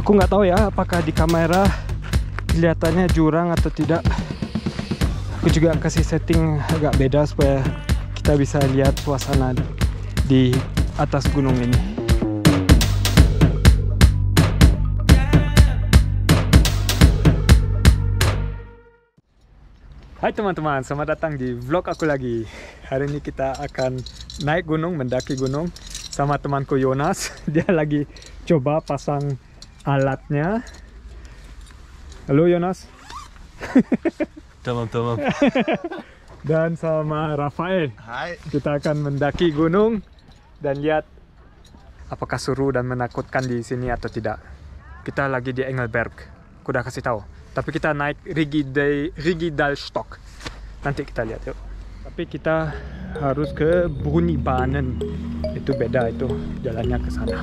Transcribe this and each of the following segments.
Aku nggak tahu ya apakah di kamera kelihatannya jurang atau tidak. Aku juga kasih setting agak beda supaya kita bisa lihat suasana di atas gunung ini. Hai teman-teman, selamat datang di vlog aku lagi. Hari ini kita akan naik gunung, mendaki gunung sama temanku Jonas. Dia lagi coba pasang alatnya. Halo Jonas. Teman-teman. Dan sama Rafael. Hai. Kita akan mendaki gunung dan lihat apakah seru dan menakutkan di sini atau tidak. Kita lagi di Engelberg. Aku udah kasih tahu. Tapi kita naik Rigidalstok. Nanti kita lihat yuk. Tapi kita harus ke Brunibanen. Itu beda itu jalannya ke sana.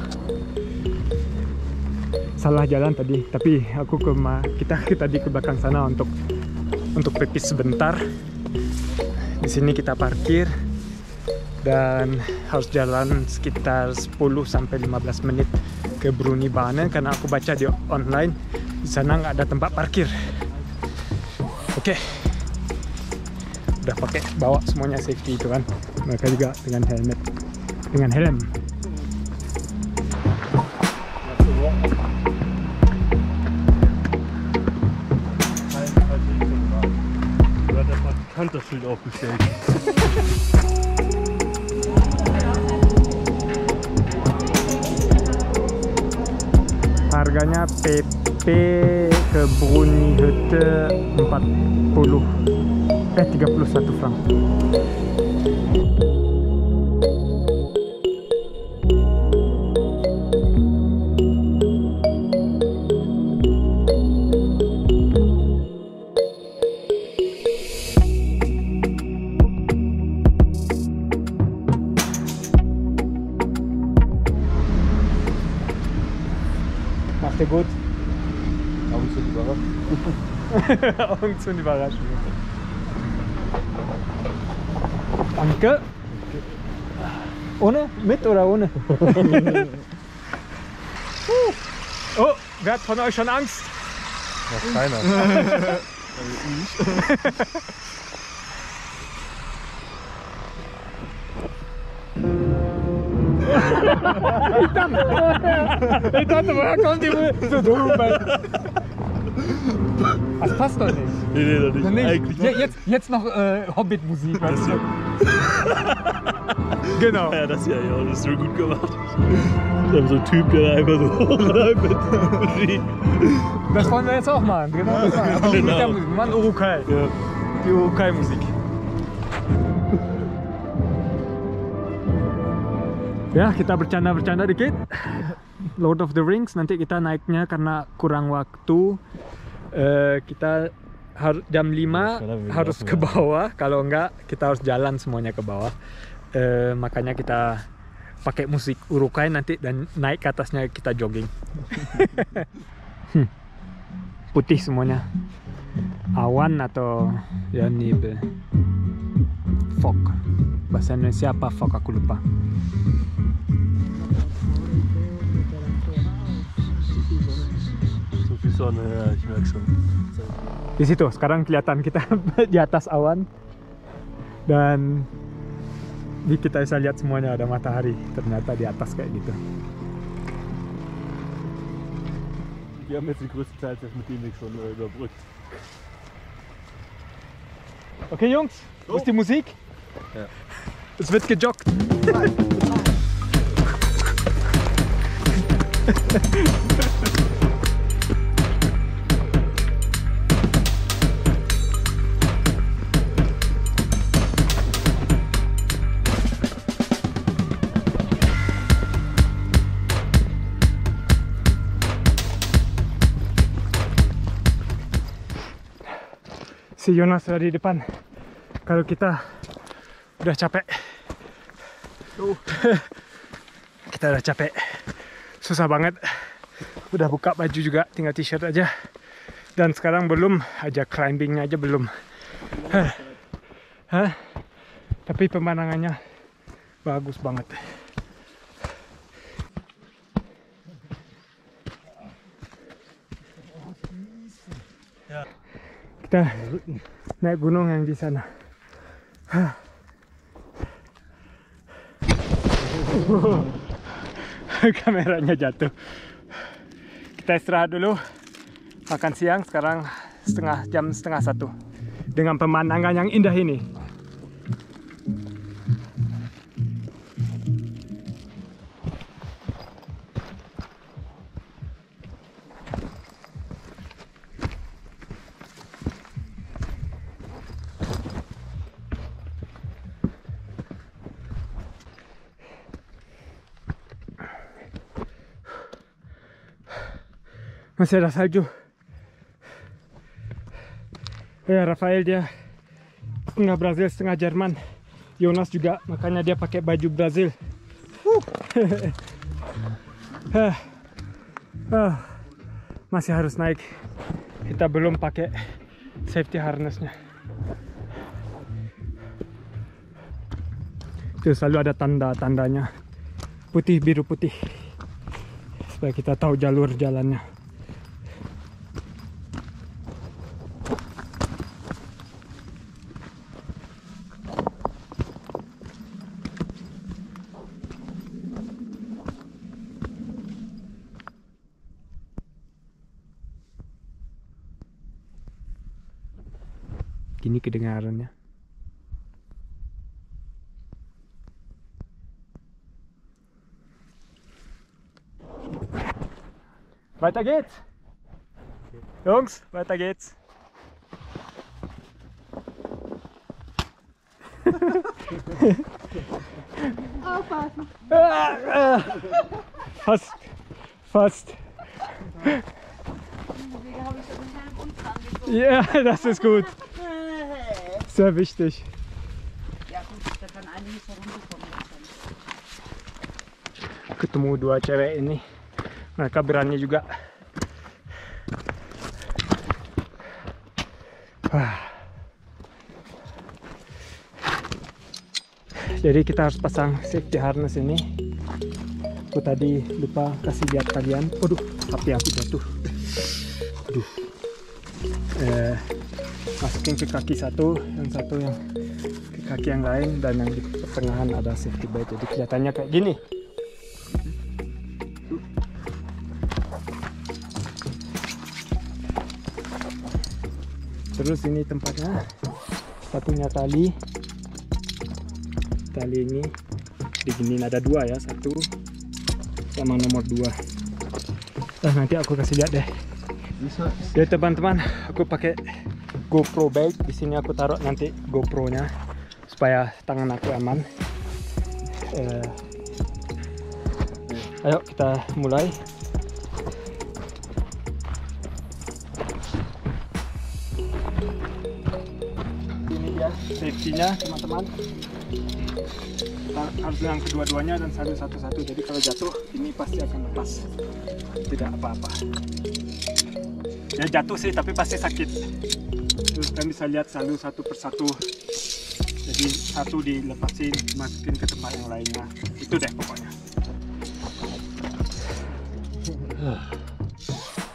Salah jalan tadi, tapi aku kita tadi ke belakang sana untuk pipis sebentar. Di sini kita parkir dan harus jalan sekitar 10-15 menit ke Brunibanen karena aku baca di online di sana nggak ada tempat parkir. Oke. Udah pakai bawa semuanya safety itu kan. Mereka juga dengan helmet, dengan helm. Kanterschild aufgestellt. Harganya PP ke Brunihütte 31 frank. Macht gut? Augen zu überrascht. Augen zu und überraschen. Danke. Ohne? Mit oder ohne? Oh, wer hat von euch schon Angst? Noch keiner. Ich dachte, woher kommt die so dumm? Das passt doch nicht. Nee, doch nicht. Nee, Eigentlich jetzt noch Hobbit-Musik. Weißt du? Genau. ja, das hier, ja, das ist so gut gemacht. Wir haben so einen Typ, der einfach so hochläuft. Das wollen wir jetzt auch machen. Genau, das machen. Aber nicht mit der Musik. Wir machen Urukai. Ja. Die Urukai-Musik. Ya, kita bercanda-bercanda dikit. Lord of the Rings, nanti kita naiknya karena kurang waktu. Kita jam 5 harus ke bawah. Kalau enggak, kita harus jalan semuanya ke bawah. Makanya kita pakai musik Urukai nanti dan naik ke atasnya kita jogging. Putih semuanya. Awan atau ya nebel. Fog. Bahasa Indonesia apa fog aku lupa. Sonne, ja, ich merke schon. Di situ sekarang kelihatan kita di atas awan dan kita bisa lihat semuanya ada matahari ternyata di atas kayak gitu. Wir haben jetzt die größte Zeit mit dem Weg schon überbrückt. Okay Jungs, wo ist die Musik? Ja. Es wird gejoggt. Si Jonas ada di depan. Kalau kita udah capek, kita udah capek, susah banget. Udah buka baju juga, tinggal t-shirt aja. Dan sekarang belum aja climbingnya aja belum. Tapi pemandangannya bagus banget. Kita naik gunung yang di sana. Kameranya jatuh. Kita istirahat dulu, makan siang. Sekarang jam setengah 1 dengan pemandangan yang indah ini. Masih ada salju. Ya, Rafael dia setengah Brazil, setengah Jerman. Jonas juga, makanya dia pakai baju Brazil. Masih harus naik. Kita belum pakai safety harnessnya. Itu selalu ada tanda-tandanya, putih, biru, putih, supaya kita tahu jalur jalannya. Gini kedengarannya. Weiter geht's. Jungs, weiter geht's. Aufpassen. Fast. Deswegen habe ich so einen kleinen Unfall angezogen. Ja, das ist gut. Sehr wichtig. Ja gut, da kann einiges herumgekommen sein. Ketemu dua cewek ini, mereka berani juga. Jadi kita harus pasang safety harness ini. Aku tadi lupa kasih lihat kalian. Waduh, HP aku jatuh. Aduh. Masukin ke kaki satu, yang satu yang ke kaki yang lain, dan yang di pertengahan ada safety belt. Jadi kelihatannya kayak gini. Terus ini tempatnya, satunya tali ini diginin, ada dua ya, satu sama nomor 2. Nah, nanti aku kasih lihat deh. Jadi teman-teman, aku pakai GoPro bag. Di sini aku taruh nanti GoPro-nya supaya tangan aku aman. Ayo kita mulai. Ini dia safety-nya teman-teman. Kita harus yang kedua-duanya dan satu-satu. Jadi kalau jatuh ini pasti akan lepas. Tidak apa-apa. Ya jatuh sih, tapi pasti sakit. Terus kalian bisa lihat selalu satu persatu. Jadi satu dilepasin, masukin ke tempat yang lainnya. Itu deh pokoknya.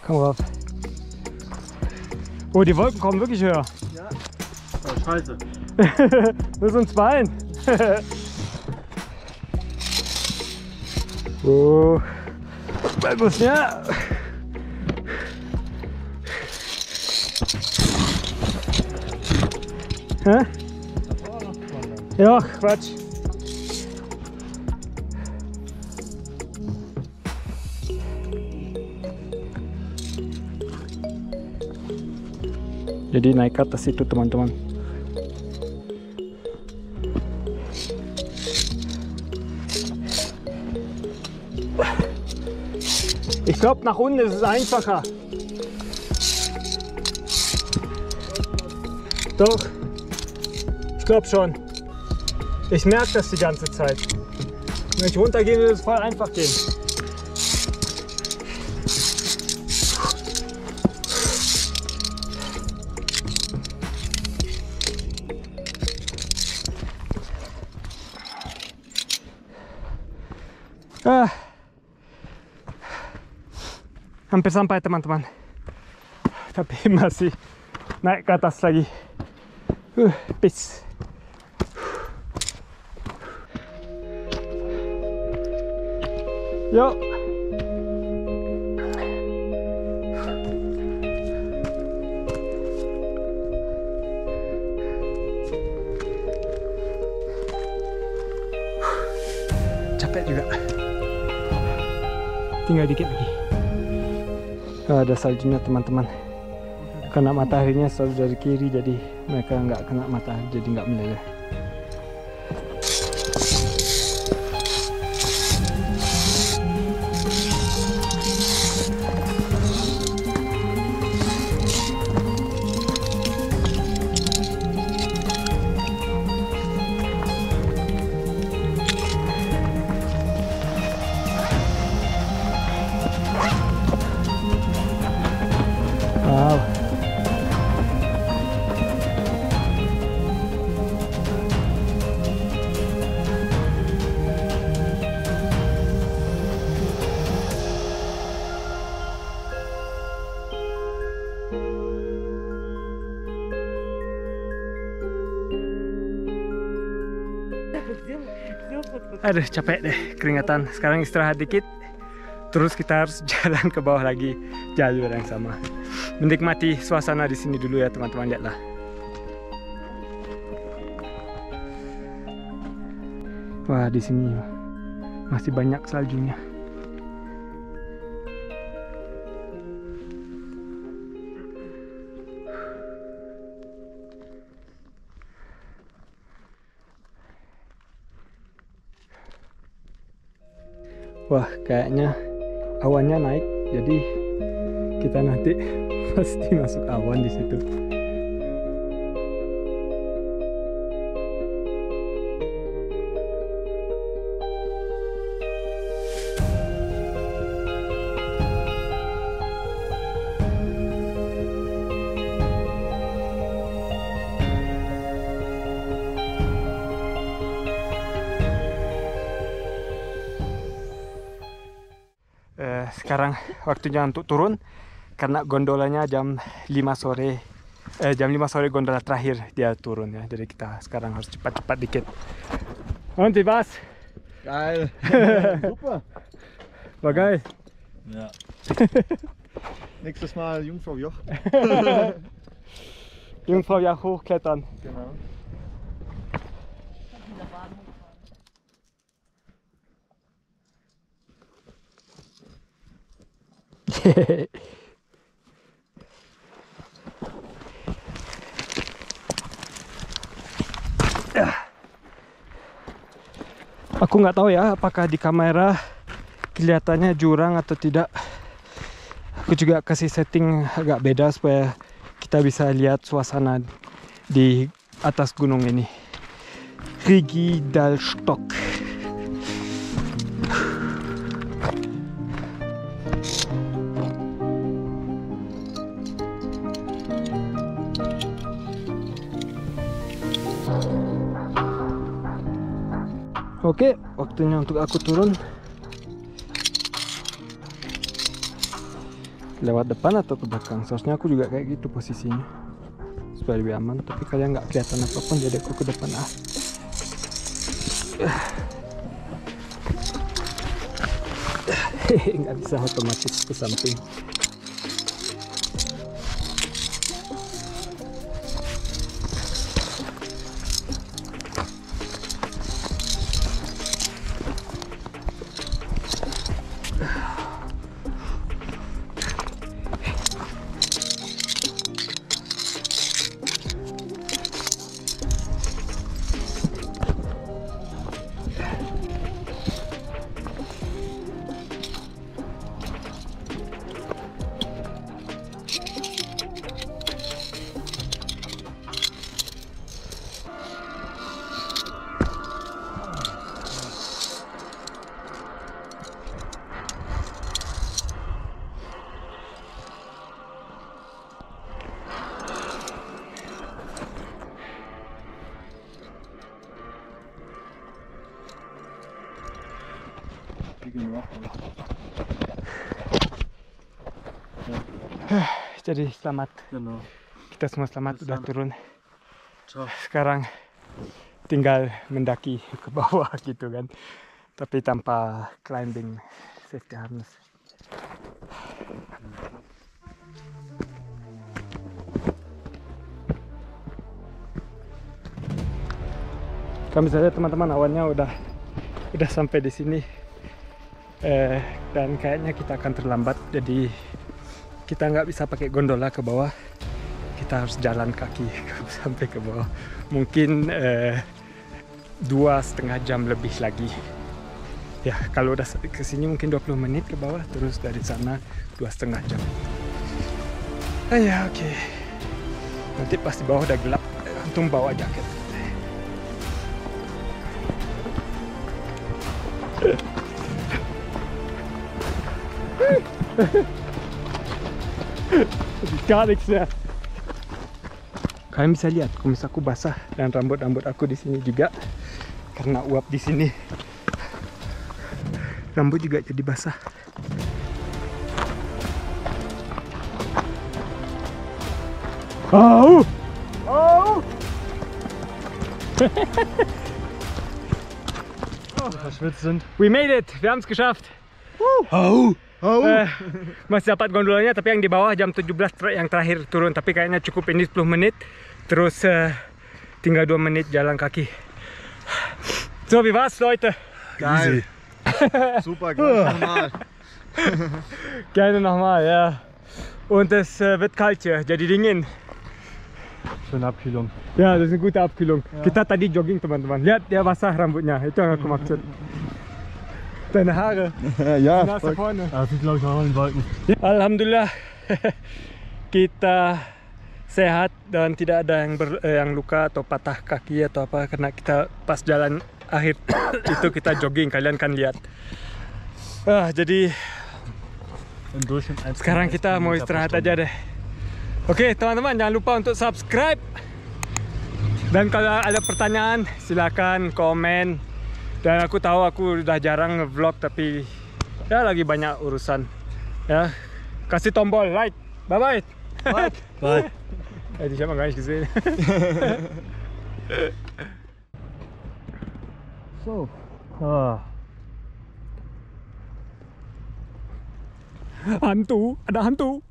Komm rauf. Oh, die Wolken kommen wirklich höher. Ja. Oh, scheiße. Nur so ein Bein. Oh, bagusnya. Hä? Ja, Quatsch. Jadi naik ke atas itu teman-teman. Ich glaube, nach unten ist es einfacher. Doch, ich glaube schon. Ich merke das die ganze Zeit. Wenn ich runtergehe, wird es voll einfach gehen. Hampir sampai teman-teman, tapi masih naik ke atas lagi. Peace. Yuk. Capek juga. Tinggal dikit lagi. Ada saljunya teman-teman. Kena mataharinya selalu dari kiri, jadi mereka nggak kena matahari, jadi nggak meleleh. Wow. Aduh, capek deh, keringatan. Sekarang istirahat dikit. Terus kita harus jalan ke bawah lagi, jalur yang sama. Menikmati suasana di sini dulu ya teman-teman, lihatlah. Wah, di sini masih banyak saljunya. Wah, kayaknya awannya naik, jadi kita nanti pasti masuk awan di situ. Sekarang waktunya untuk turun karena gondolanya jam 5 sore. Jam 5 sore gondola terakhir dia turun ya. Jadi kita sekarang harus cepat-cepat dikit. Und wie war's? Geil. Super. War geil. Ja. Nächstes Mal Jungfrau Joch. Jungfrau Joch hochklettern. Genau. Aku nggak tahu ya apakah di kamera kelihatannya jurang atau tidak. Aku juga kasih setting agak beda supaya kita bisa lihat suasana di atas gunung ini. Rigidalstok. Oke, waktunya untuk aku turun. Lewat depan atau ke belakang? Seharusnya aku juga kayak gitu posisinya supaya lebih aman, tapi kalian nggak kelihatan apapun, jadi aku ke depan. Nggak bisa otomatis ke samping. Jadi selamat. Genau. kita semua selamat udah turun. Ciao. Sekarang tinggal mendaki ke bawah gitu kan. Tapi tanpa climbing safety harness. Kami saja teman-teman awalnya udah sampai di sini dan kayaknya kita akan terlambat, jadi kita nggak bisa pakai gondola ke bawah, kita harus jalan kaki sampai ke bawah. Mungkin 2,5 jam lebih lagi. Ya kalau udah kesini mungkin 20 menit ke bawah, terus dari sana 2,5 jam. Ya oke. Nanti pas di bawah udah gelap, untung bawa jaket. Gar nichts mehr. Kalian bisa lihat kumis aku basah dan rambut aku di sini juga karena uap di sini. Rambut juga jadi basah. Oh! Oh! Verschwitzt sind. We made it. Wir haben es geschafft. Masih dapat gondolanya, tapi yang di bawah jam 17 yang terakhir turun. Tapi kayaknya cukup ini 10 menit. Terus tinggal 2 menit jalan kaki. So, wie war's, Leute? Geil. Super, gerne nochmal. Gerne nochmal, ja. Und es wird kalt hier, jadi dingin. Schöne Abkühlung. Ya, das ist eine gute Abkühlung. Kita tadi jogging, teman-teman. Lihat, dia basah rambutnya. Itu yang aku maksud. Deine Haare. Ja, Nase vorne. das sieht glaube ich auch in den Wolken. Alhamdulillah kita sehat dan tidak ada yang luka atau patah kaki atau apa, karena kita pas jalan akhir itu kita jogging, kalian kan lihat. Jadi Im Durchschnitt sekarang kita mau istirahat aja deh. Oke teman-teman, jangan lupa untuk subscribe, dan kalau ada pertanyaan silakan komen. Dan aku tahu aku udah jarang nge-vlog, tapi ya lagi banyak urusan. Ya, kasih tombol like. Bye bye. Bye. Ich habe noch gar nicht gesehen. So. Hantu, ada hantu.